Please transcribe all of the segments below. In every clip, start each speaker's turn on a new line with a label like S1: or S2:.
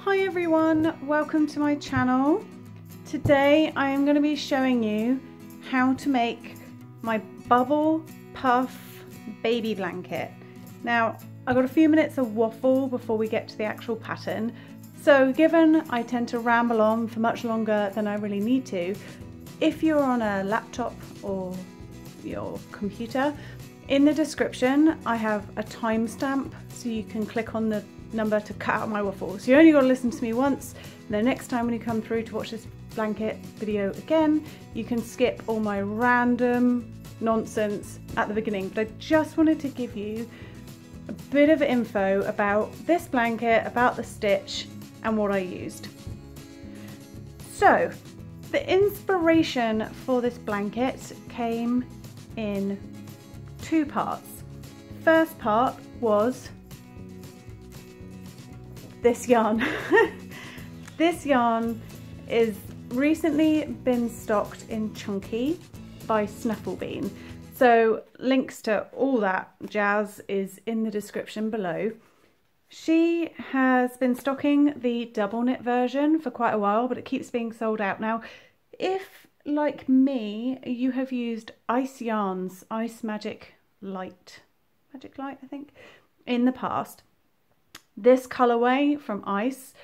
S1: Hi everyone, welcome to my channel. Today I am going to be showing you how to make my bubble puff baby blanket. Now I've got a few minutes of waffle before we get to the actual pattern, so given I tend to ramble on for much longer than I really need to, if you're on a laptop or your computer, in the description I have a timestamp so you can click on the number to cut out my waffle. So you only got to listen to me once, and the next time when you come through to watch this blanket video again, you can skip all my random nonsense at the beginning. But I just wanted to give you a bit of info about this blanket, about the stitch and what I used. So the inspiration for this blanket came in two parts. First part was this yarn. This yarn is recently been stocked in Chunky by Snufflebean. So links to all that jazz is in the description below. She has been stocking the double knit version for quite a while, but it keeps being sold out now. If, like me, you have used Ice Yarns, Ice Magic Light, I think, in the past, this colourway from Ice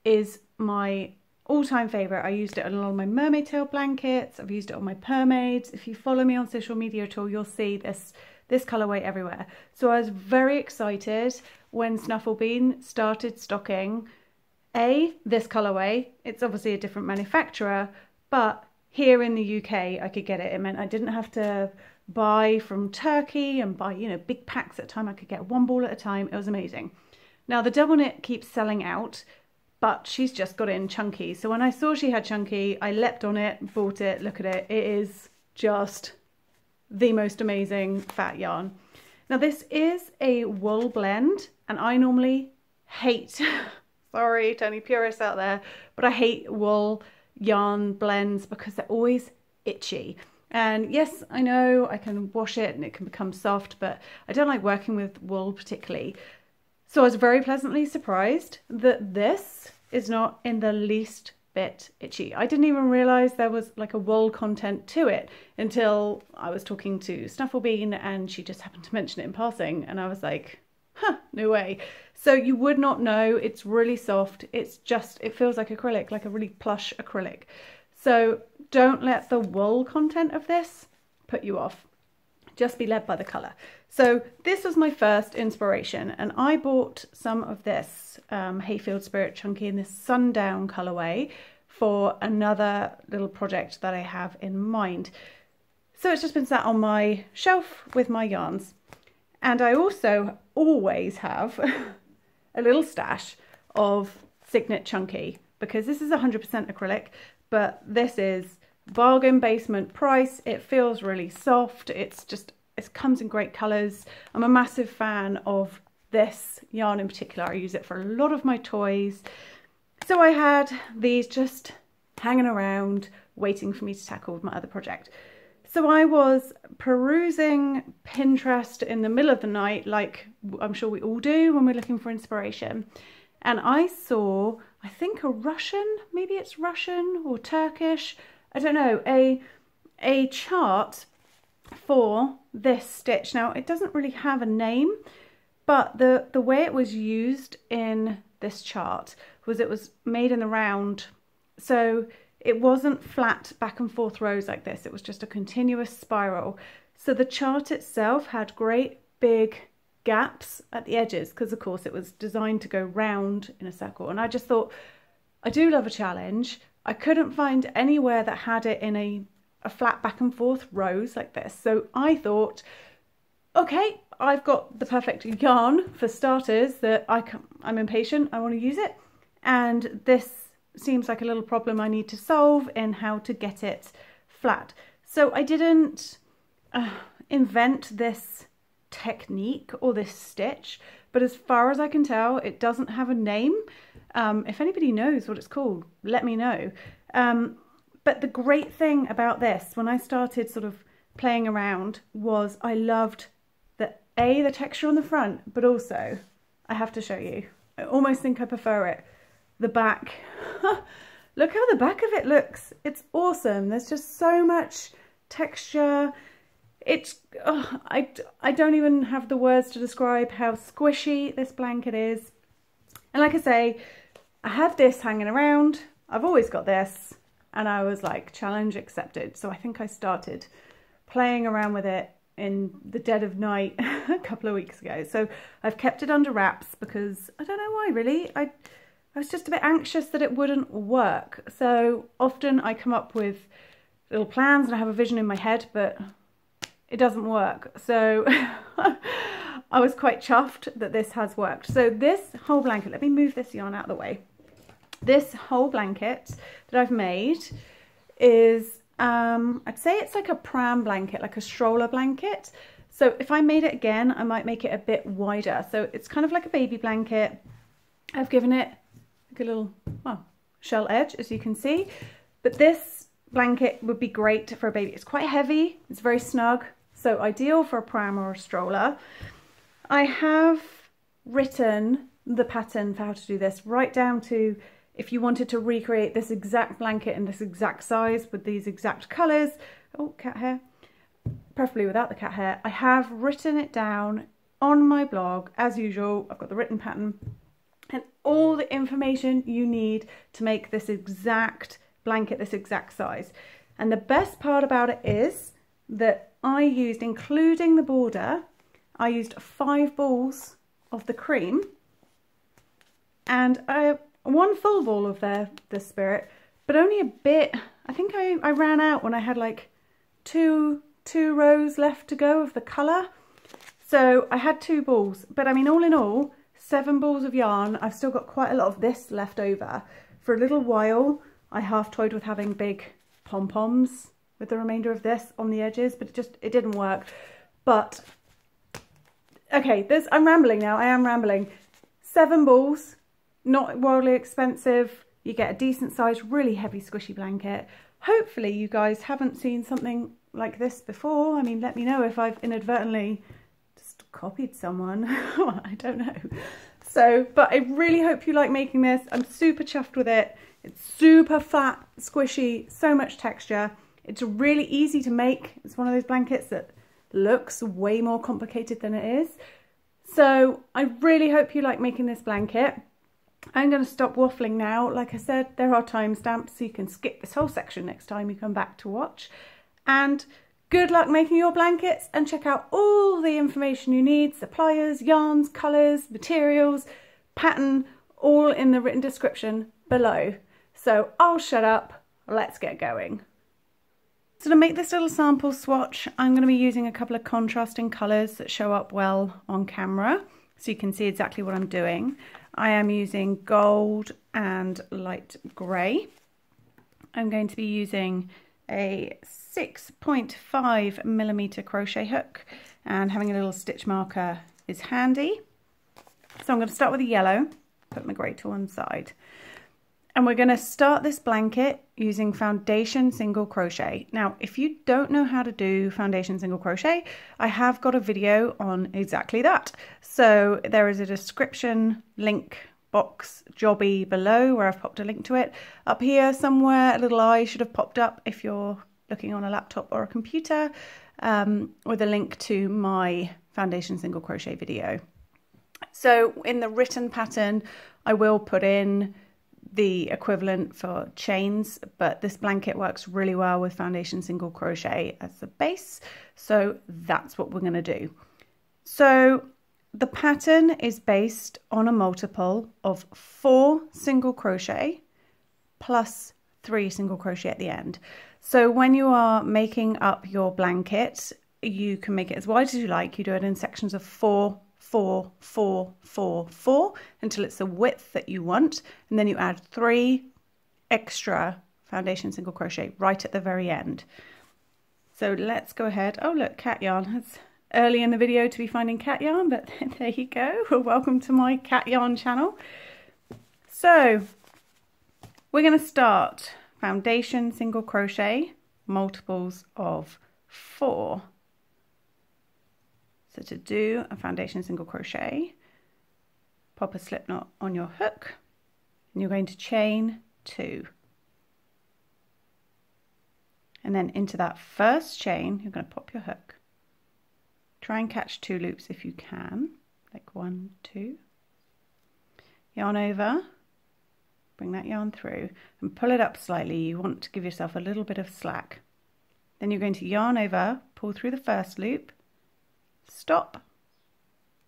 S1: is my all-time favourite. I used it on a lot of my mermaid tail blankets, I've used it on my mermaids. If you follow me on social media at all, you'll see this colourway everywhere. So I was very excited when Snufflebean started stocking this colourway. It's obviously a different manufacturer, but here in the UK I could get it. It meant I didn't have to buy from Turkey and buy, you know, big packs at a time. I could get one ball at a time. It was amazing. Now the double knit keeps selling out, but she's just got it in Chunky. So when I saw she had Chunky, I leapt on it, bought it, look at it. It is just the most amazing fat yarn. Now this is a wool blend, and I normally hate, sorry to any purists out there, but I hate wool yarn blends because they're always itchy. And yes, I know I can wash it and it can become soft, but I don't like working with wool particularly. So I was very pleasantly surprised that this is not in the least bit itchy. I didn't even realise there was like a wool content to it until I was talking to Snufflebean and she just happened to mention it in passing, and I was like, huh, no way. So you would not know. It's really soft. It's just, it feels like acrylic, like a really plush acrylic. So don't let the wool content of this put you off. Just be led by the colour. So this was my first inspiration, and I bought some of this Hayfield Spirit Chunky in this Sundown colourway for another little project that I have in mind. So it's just been sat on my shelf with my yarns. And I also always have a little stash of Cygnet Chunky, because this is 100% acrylic, but this is bargain basement price. It feels really soft. It's just, it comes in great colours. I'm a massive fan of this yarn in particular. I use it for a lot of my toys. So I had these just hanging around waiting for me to tackle with my other project. So I was perusing Pinterest in the middle of the night, like I'm sure we all do when we're looking for inspiration. And I saw, I think a Russian, maybe it's Russian or Turkish, I don't know, a chart for this stitch. Now it doesn't really have a name, but the way it was used in this chart was it was made in the round. So it wasn't flat back and forth rows like this. It was just a continuous spiral. So the chart itself had great big gaps at the edges because of course it was designed to go round in a circle. And I just thought, I do love a challenge. I couldn't find anywhere that had it in a flat back and forth rows like this. So I thought, okay, I've got the perfect yarn for starters that I'm impatient, I want to use it. And this seems like a little problem I need to solve in how to get it flat. So I didn't invent this technique or this stitch, but as far as I can tell, it doesn't have a name. If anybody knows what it's called, let me know. But the great thing about this, when I started sort of playing around, was I loved the texture on the front, but also, I have to show you, I almost think I prefer it the back. Look how the back of it looks. It's awesome. There's just so much texture. It's, I don't even have the words to describe how squishy this blanket is. And like I say, I had this hanging around. I've always got this. And I was like, challenge accepted. So I think I started playing around with it in the dead of night a couple of weeks ago. So I've kept it under wraps because I don't know why really. I was just a bit anxious that it wouldn't work. So often I come up with little plans and I have a vision in my head, but it doesn't work. So I was quite chuffed that this has worked. So this whole blanket, let me move this yarn out of the way. This whole blanket that I've made is, I'd say it's like a pram blanket, like a stroller blanket. So if I made it again, I might make it a bit wider. So it's kind of like a baby blanket. I've given it like a little, well, shell edge, as you can see. But this blanket would be great for a baby. It's quite heavy, it's very snug, so ideal for a pram or a stroller. I have written the pattern for how to do this right down to if you wanted to recreate this exact blanket in this exact size with these exact colours. Oh, cat hair. Preferably without the cat hair. I have written it down on my blog as usual. I've got the written pattern and all the information you need to make this exact blanket, this exact size. And the best part about it is that I used, including the border, I used 5 balls of the cream and one full ball of the Spirit, but only a bit. I think I ran out when I had like two rows left to go of the colour. So I had 2 balls, but I mean, all in all, 7 balls of yarn. I've still got quite a lot of this left over. For a little while, I half toyed with having big pom-poms with the remainder of this on the edges, but it didn't work. But, okay, I'm rambling now, I am rambling. 7 balls, not wildly expensive. You get a decent size, really heavy squishy blanket. Hopefully you guys haven't seen something like this before. I mean, let me know if I've inadvertently just copied someone. I don't know. So, but I really hope you like making this. I'm super chuffed with it. It's super fat, squishy, so much texture. It's really easy to make. It's one of those blankets that looks way more complicated than it is. So I really hope you like making this blanket. I'm going to stop waffling now. Like I said, there are timestamps, so you can skip this whole section next time you come back to watch. And good luck making your blankets, and check out all the information you need, suppliers, yarns, colours, materials, pattern, all in the written description below. So I'll shut up, let's get going. So to make this little sample swatch, I'm going to be using a couple of contrasting colours that show up well on camera, so you can see exactly what I'm doing. I am using gold and light grey. I'm going to be using a 6.5mm crochet hook, and having a little stitch marker is handy. So I'm going to start with a yellow, put my grey to one side. And we're going to start this blanket using foundation single crochet. Now, if you don't know how to do foundation single crochet, I have got a video on exactly that. So there is a description link box jobby below where I've popped a link to it. Up here somewhere, a little eye should have popped up if you're looking on a laptop or a computer, with a link to my foundation single crochet video. So in the written pattern, I will put in the equivalent for chains, but this blanket works really well with foundation single crochet as the base, so that's what we're going to do. So the pattern is based on a multiple of 4 single crochet plus 3 single crochet at the end. So when you are making up your blanket, you can make it as wide as you like. You do it in sections of 4, 4, 4, 4, 4 until it's the width that you want, and then you add 3 extra foundation single crochet right at the very end. So let's go ahead. Oh look, cat yarn. It's early in the video to be finding cat yarn, but there you go. Welcome to my cat yarn channel. So we're going to start foundation single crochet multiples of 4. So to do a foundation single crochet, pop a slip knot on your hook and you're going to chain 2. And then into that first chain, you're going to pop your hook. Try and catch 2 loops if you can, like 1, 2. Yarn over, bring that yarn through and pull it up slightly. You want to give yourself a little bit of slack. Then you're going to yarn over, pull through the first loop, stop,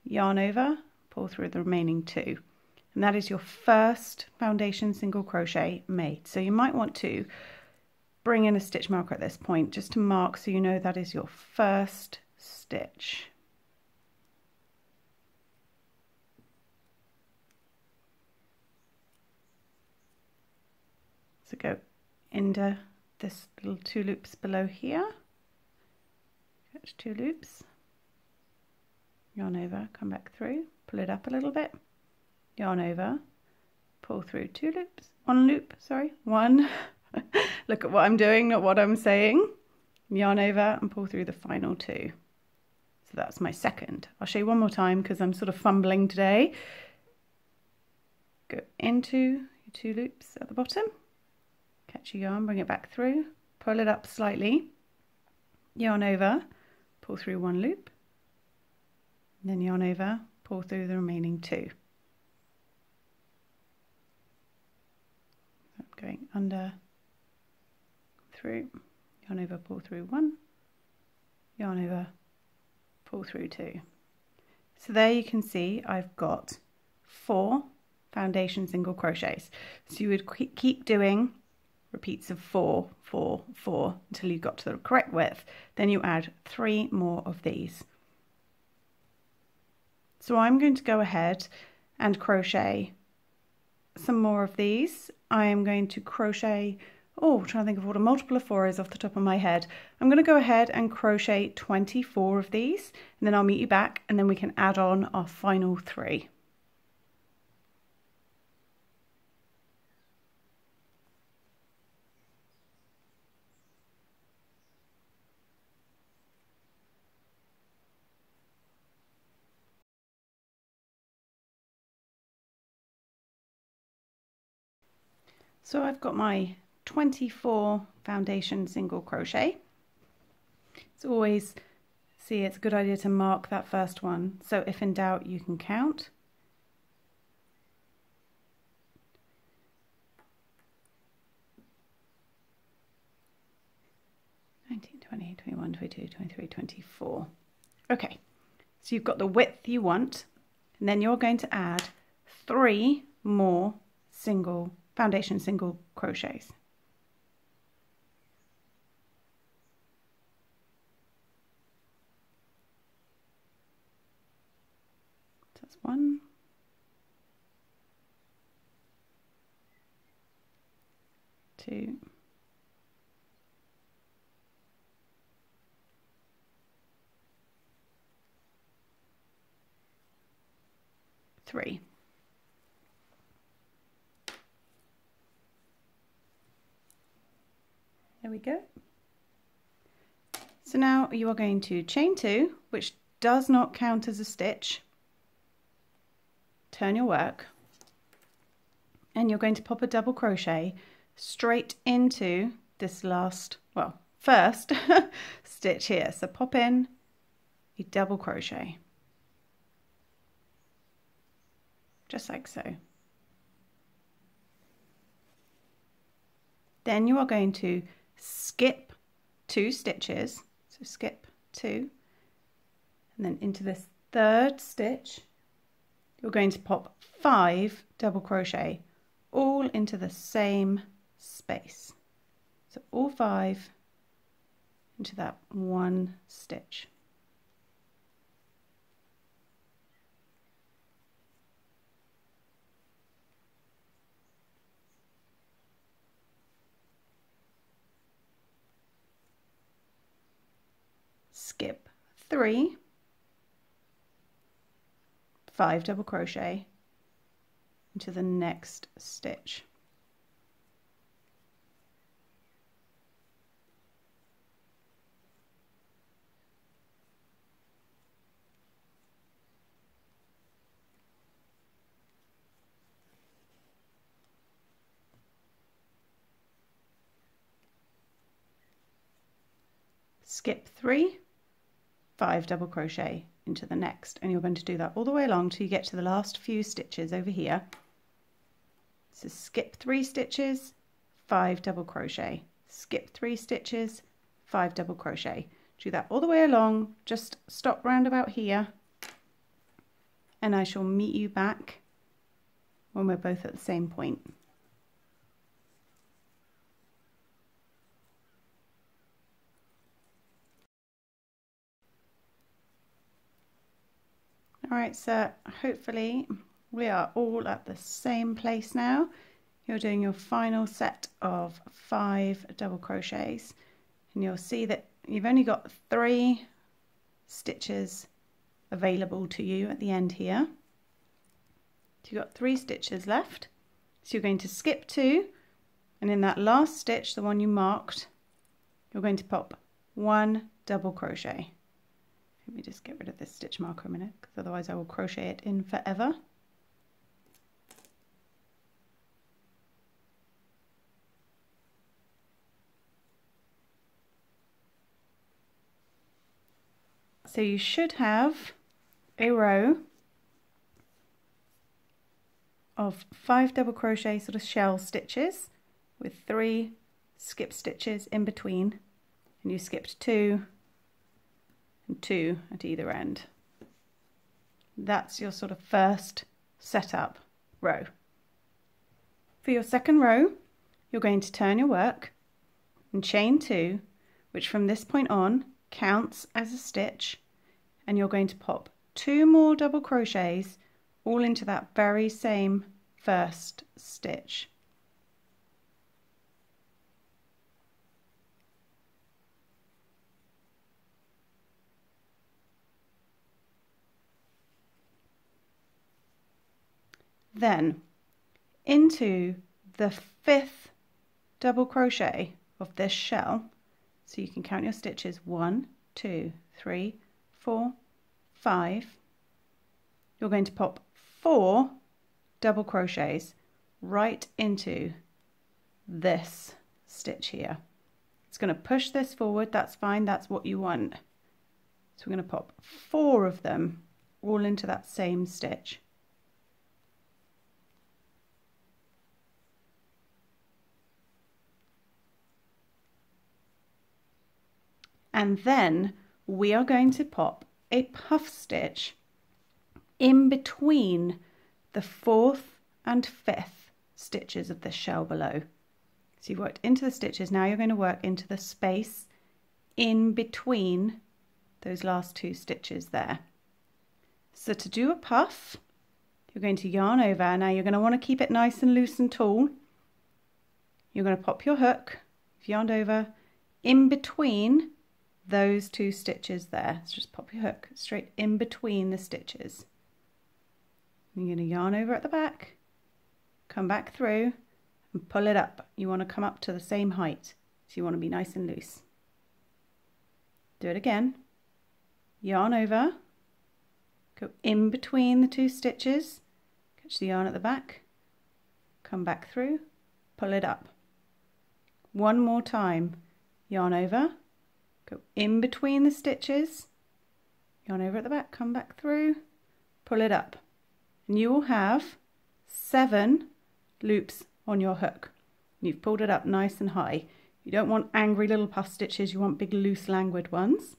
S1: yarn over, pull through the remaining 2. And that is your first foundation single crochet made. So you might want to bring in a stitch marker at this point just to mark so you know that is your first stitch. So go into this little 2 loops below here, catch 2 loops, yarn over, come back through, pull it up a little bit, yarn over, pull through 2 loops, 1 loop, sorry, 1. Look at what I'm doing, not what I'm saying. Yarn over and pull through the final 2. So that's my second. I'll show you one more time because I'm sort of fumbling today. Go into your 2 loops at the bottom, catch your yarn, bring it back through, pull it up slightly, yarn over, pull through 1 loop, and then yarn over, pull through the remaining 2. I'm going under, through, yarn over, pull through 1, yarn over, pull through 2. So there you can see I've got 4 foundation single crochets. So you would keep doing repeats of 4, 4, 4 until you got to the correct width. Then you add 3 more of these. So I'm going to go ahead and crochet some more of these. I am going to crochet, I'm trying to think of what a multiple of 4 is off the top of my head. I'm going to go ahead and crochet 24 of these, and then I'll meet you back and then we can add on our final 3. So I've got my 24 foundation single crochet. As always, see, it's a good idea to mark that first one. So if in doubt, you can count. (19, 20, 21, 22, 23, 24). Okay, so you've got the width you want, and then you're going to add 3 more foundation single crochets. So that's 1, 2, 3. There we go. So now you are going to chain 2, which does not count as a stitch. Turn your work, and you're going to pop a double crochet straight into this last, first stitch here. So pop in a double crochet, just like so. Then you are going to skip 2 stitches, so skip 2, and then into this third stitch you're going to pop 5 double crochet all into the same space. So all 5 into that one stitch. Skip 3, 5 double crochet into the next stitch. skip 3, 5 double crochet into the next, and you're going to do that all the way along till you get to the last few stitches over here. So skip 3 stitches, 5 double crochet, skip 3 stitches, 5 double crochet. Do that all the way along, just stop round about here, and I shall meet you back when we're both at the same point. Alright, so hopefully we are all at the same place now. You're doing your final set of 5 double crochets, and you'll see that you've only got 3 stitches available to you at the end here. So you've got 3 stitches left. So you're going to skip 2, and in that last stitch, the one you marked, you're going to pop 1 double crochet. Let me just get rid of this stitch marker a minute, because otherwise I will crochet it in forever. So you should have a row of 5 double crochet sort of shell stitches with 3 skip stitches in between, and you skipped 2 and 2 at either end. That's your sort of first setup row. For your second row, you're going to turn your work and chain 2, which from this point on counts as a stitch, and you're going to pop 2 more double crochets all into that very same first stitch. Then into the 5th double crochet of this shell, so you can count your stitches 1, 2, 3, 4, 5, you're going to pop 4 double crochets right into this stitch here. It's going to push this forward, that's fine, that's what you want. So we're going to pop 4 of them all into that same stitch. And then we are going to pop a puff stitch in between the 4th and 5th stitches of this shell below. So you've worked into the stitches, now you're going to work into the space in between those last 2 stitches there. So to do a puff, you're going to yarn over. Now you're going to want to keep it nice and loose and tall. You're going to pop your hook, yarned over, in between those 2 stitches there. So just pop your hook straight in between the stitches. You're going to yarn over at the back, come back through and pull it up. You want to come up to the same height, so you want to be nice and loose. Do it again. Yarn over, go in between the 2 stitches, catch the yarn at the back, come back through, pull it up. One more time. Yarn over, go in between the stitches, yarn over at the back, come back through, pull it up. And you will have 7 loops on your hook. You've pulled it up nice and high. You don't want angry little puff stitches, you want big loose languid ones.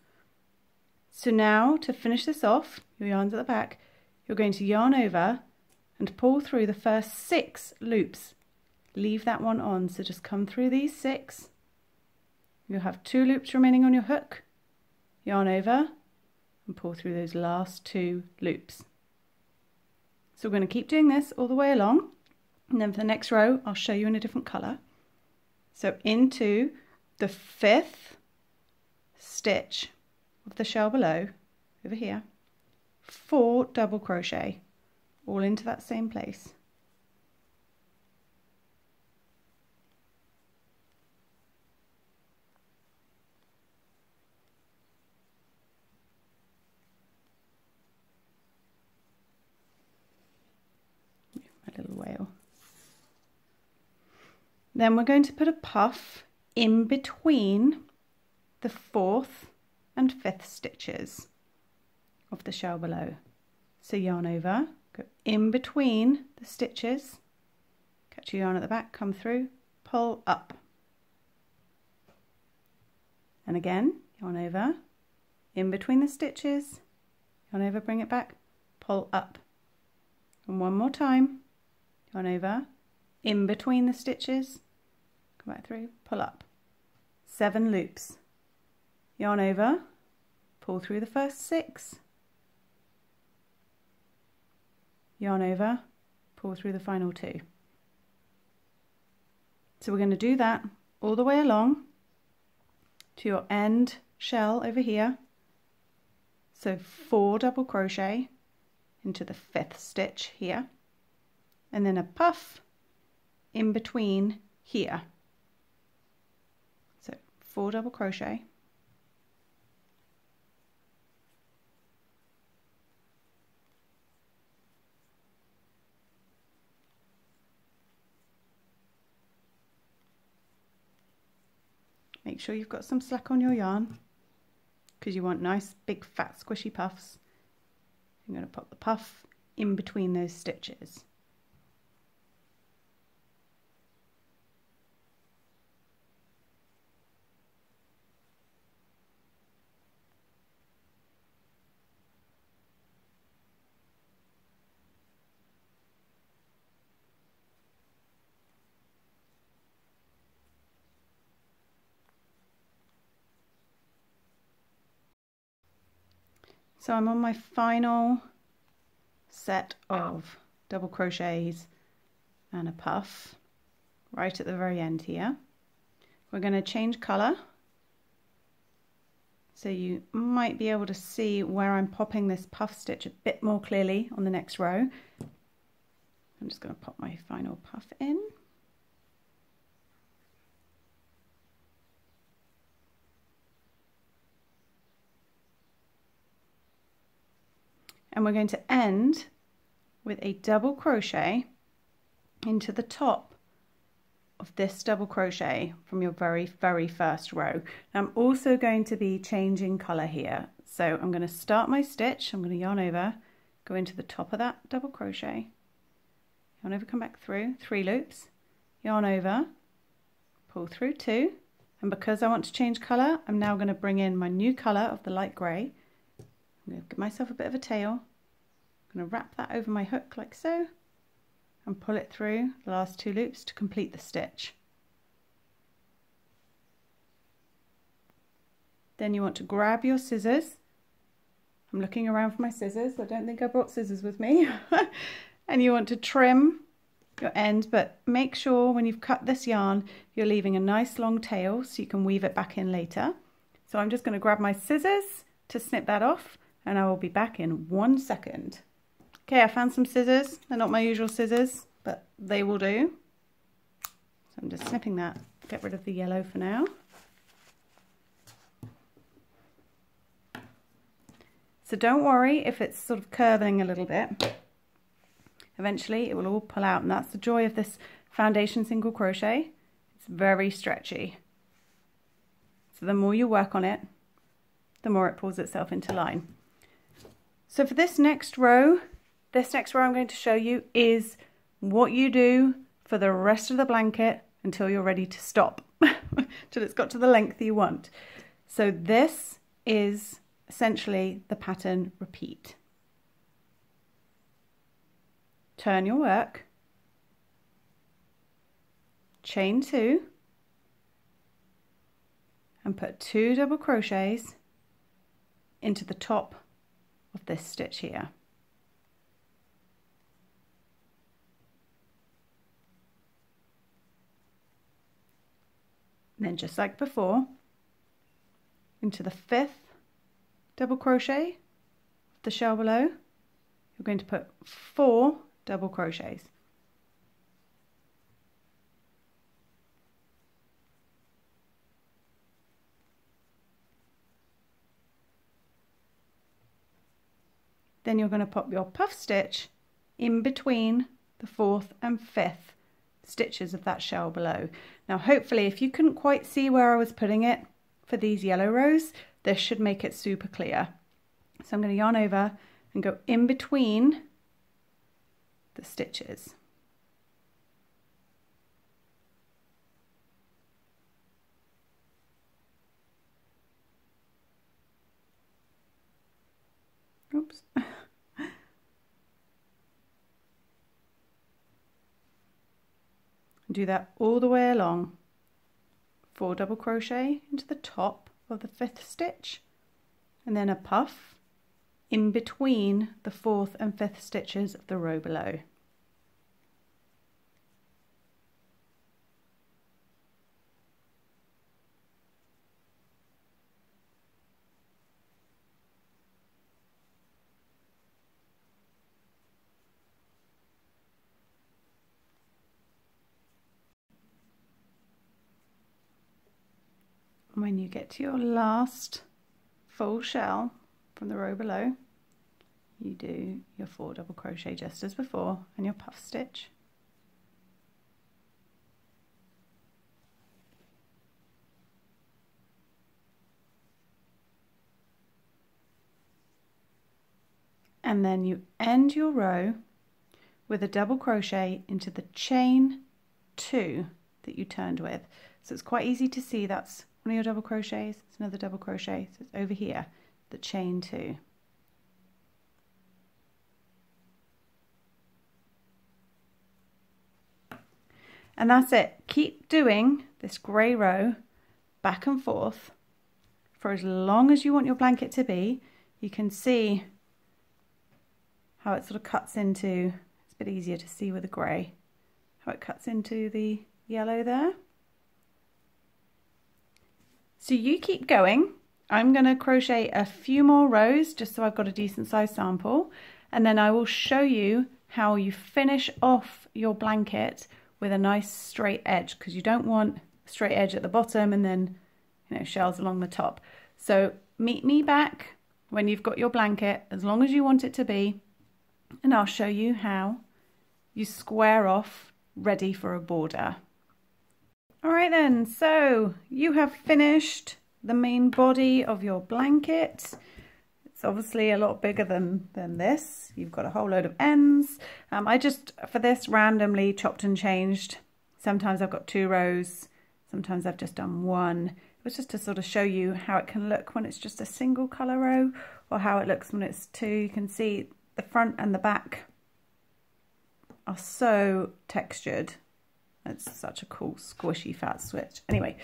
S1: So now to finish this off, your yarn's at the back, you're going to yarn over and pull through the first 6 loops. Leave that one on, so just come through these 6. You'll have 2 loops remaining on your hook, yarn over and pull through those last 2 loops. So we're going to keep doing this all the way along, and then for the next row I'll show you in a different colour. So into the 5th stitch of the shell below, over here, 4 double crochet all into that same place. Little whale. Then we're going to put a puff in between the 4th and 5th stitches of the shell below. So yarn over, go in between the stitches, catch your yarn at the back, come through, pull up. And again, yarn over, in between the stitches, yarn over, bring it back, pull up. And one more time, yarn over, in between the stitches, come back through, pull up. 7 loops. Yarn over, pull through the first 6, yarn over, pull through the final 2. So we're going to do that all the way along to your end shell over here. So 4 double crochet into the 5th stitch here, and then a puff in between here. So 4 double crochet, make sure you've got some slack on your yarn because you want nice big fat squishy puffs. I'm going to pop the puff in between those stitches. So I'm on my final set of double crochets and a puff right at the very end here. We're going to change colour so you might be able to see where I'm popping this puff stitch a bit more clearly on the next row. I'm just going to pop my final puff in. And we're going to end with a double crochet into the top of this double crochet from your very first row. Now I'm also going to be changing colour here. So I'm going to start my stitch, I'm going to yarn over, go into the top of that double crochet, yarn over, come back through, 3 loops, yarn over, pull through 2, and because I want to change colour, I'm now going to bring in my new colour of the light grey. I'm going to give myself a bit of a tail. I'm going to wrap that over my hook like so and pull it through the last 2 loops to complete the stitch. Then you want to grab your scissors. I'm looking around for my scissors. I don't think I brought scissors with me. And you want to trim your end, but make sure when you've cut this yarn you're leaving a nice long tail so you can weave it back in later. So I'm just going to grab my scissors to snip that off, and I will be back in 1 second. Okay, I found some scissors. They're not my usual scissors, but they will do. So I'm just snipping that, get rid of the yellow for now. So don't worry if it's sort of curving a little bit. Eventually it will all pull out, and that's the joy of this foundation single crochet. It's very stretchy. So the more you work on it, the more it pulls itself into line. So for this next row I'm going to show you is what you do for the rest of the blanket until you're ready to stop, till it's got to the length you want. So this is essentially the pattern repeat. Turn your work, chain 2, and put 2 double crochets into the top of this stitch here. And then just like before, into the 5th double crochet of the shell below, you're going to put 4 double crochets. Then you're going to pop your puff stitch in between the 4th and 5th stitches of that shell below. Now hopefully, if you couldn't quite see where I was putting it for these yellow rows, this should make it super clear. So I'm going to yarn over and go in between the stitches. Oops. Do that all the way along. 4 double crochet into the top of the 5th stitch, and then a puff in between the 4th and 5th stitches of the row below. When you get to your last full shell from the row below, you do your 4 double crochet just as before and your puff stitch. And then you end your row with a double crochet into the chain 2 that you turned with. So it's quite easy to see that's one of your double crochets, it's another double crochet, so it's over here, the chain 2. And that's it. Keep doing this grey row back and forth for as long as you want your blanket to be. You can see how it sort of cuts into, it's a bit easier to see with the grey, how it cuts into the yellow there. So you keep going. I'm going to crochet a few more rows just so I've got a decent size sample, and then I will show you how you finish off your blanket with a nice straight edge, because you don't want a straight edge at the bottom and then, you know, shells along the top. So meet me back when you've got your blanket as long as you want it to be, and I'll show you how you square off ready for a border. Alright then, so you have finished the main body of your blanket. It's obviously a lot bigger than this. You've got a whole load of ends. I just, for this, randomly chopped and changed. Sometimes I've got 2 rows, sometimes I've just done 1. It was just to sort of show you how it can look when it's just a single colour row, or how it looks when it's 2. You can see the front and the back are so textured. It's such a cool squishy fat switch. Anyway,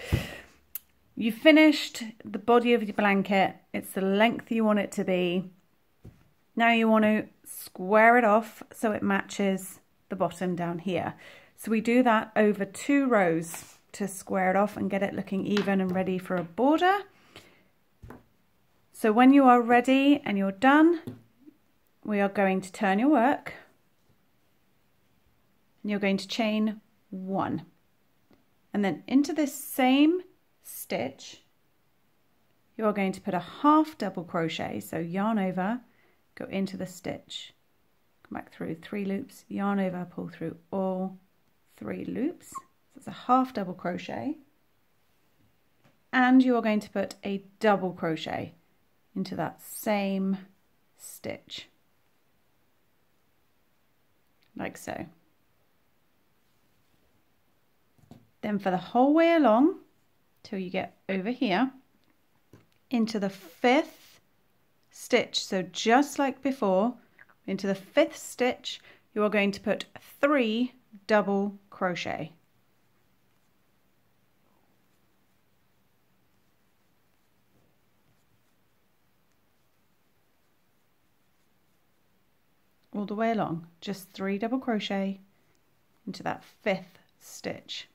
S1: you finished the body of your blanket. It's the length you want it to be. Now you want to square it off so it matches the bottom down here. So we do that over 2 rows to square it off and get it looking even and ready for a border. So when you are ready and you're done, we are going to turn your work and you're going to chain 1, and then into this same stitch you are going to put a half double crochet. So yarn over, go into the stitch, come back through 3 loops, yarn over, pull through all 3 loops. So it's a half double crochet, and you are going to put a double crochet into that same stitch, like so. Then for the whole way along till you get over here into the 5th stitch, so just like before, into the 5th stitch you are going to put 3 double crochet. All the way along, just 3 double crochet into that 5th stitch.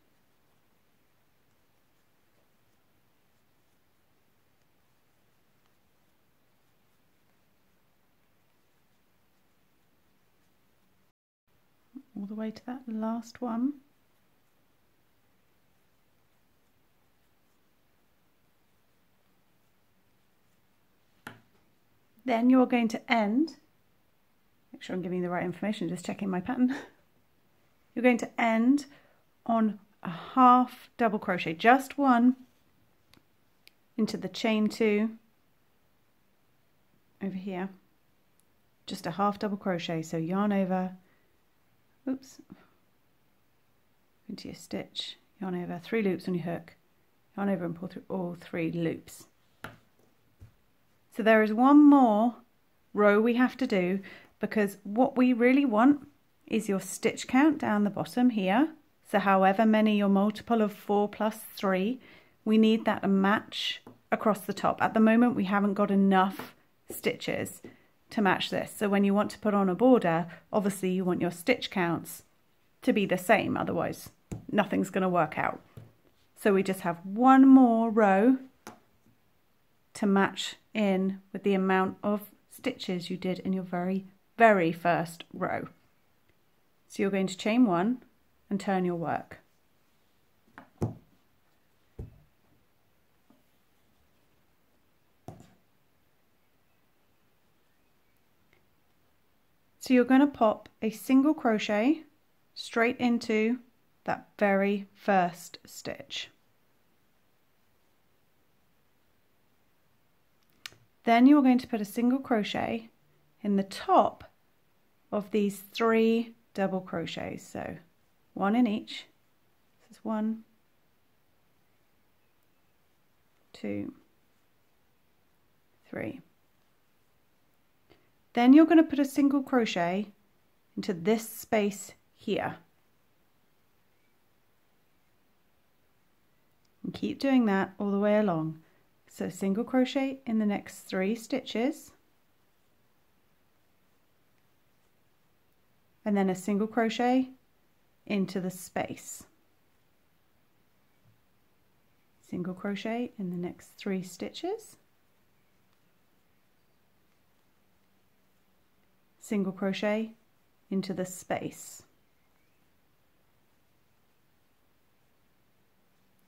S1: All the way to that last one. Then you're going to end, make sure I'm giving you the right information, just checking my pattern. You're going to end on a half double crochet, just 1 into the chain 2 over here, just a half double crochet. So yarn over, oops, into your stitch, yarn over, 3 loops on your hook, yarn over and pull through all 3 loops. So there is one more row we have to do, because what we really want is your stitch count down the bottom here. So however many your multiple of 4 plus 3, we need that to match across the top. At the moment we haven't got enough stitches to match this. So when you want to put on a border, obviously you want your stitch counts to be the same, otherwise nothing's going to work out. So we just have one more row to match in with the amount of stitches you did in your very first row. So you're going to chain 1 and turn your work. So you're going to pop a single crochet straight into that very first stitch. Then you're going to put a single crochet in the top of these 3 double crochets. So 1 in each. This is 1, 2, 3. Then you're going to put a single crochet into this space here. And keep doing that all the way along. So single crochet in the next 3 stitches. And then a single crochet into the space. Single crochet in the next 3 stitches. Single crochet into the space.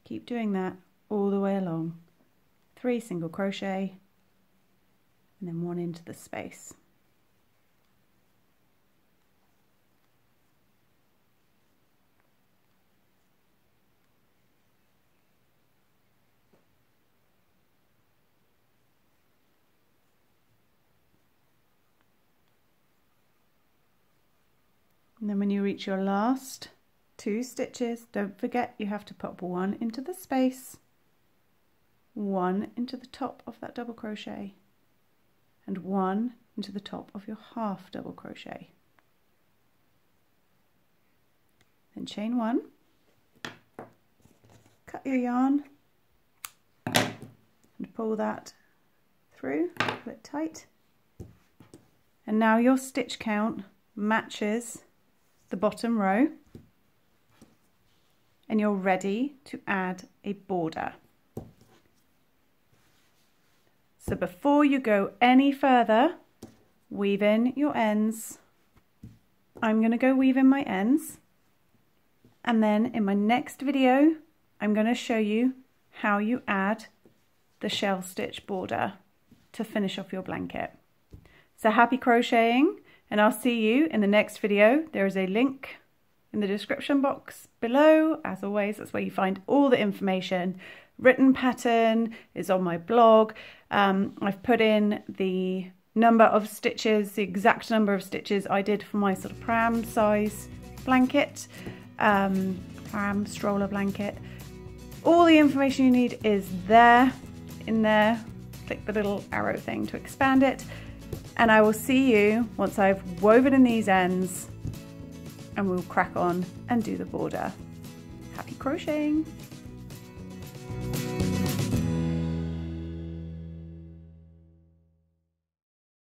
S1: Keep doing that all the way along. 3 single crochet and then 1 into the space. And then when you reach your last 2 stitches, don't forget you have to pop 1 into the space, 1 into the top of that double crochet, and 1 into the top of your half double crochet. Then chain 1, cut your yarn and pull that through, pull it tight. And now your stitch count matches the bottom row and you're ready to add a border. So before you go any further, weave in your ends. I'm going to go weave in my ends, and then in my next video I'm going to show you how you add the shell stitch border to finish off your blanket. So happy crocheting, and I'll see you in the next video. There is a link in the description box below. As always, that's where you find all the information. Written pattern is on my blog. I've put in the number of stitches, the exact number of stitches I did for my sort of pram size blanket, pram stroller blanket. All the information you need is there, in there. Click the little arrow thing to expand it. And I will see you once I've woven in these ends, and we'll crack on and do the border. Happy crocheting!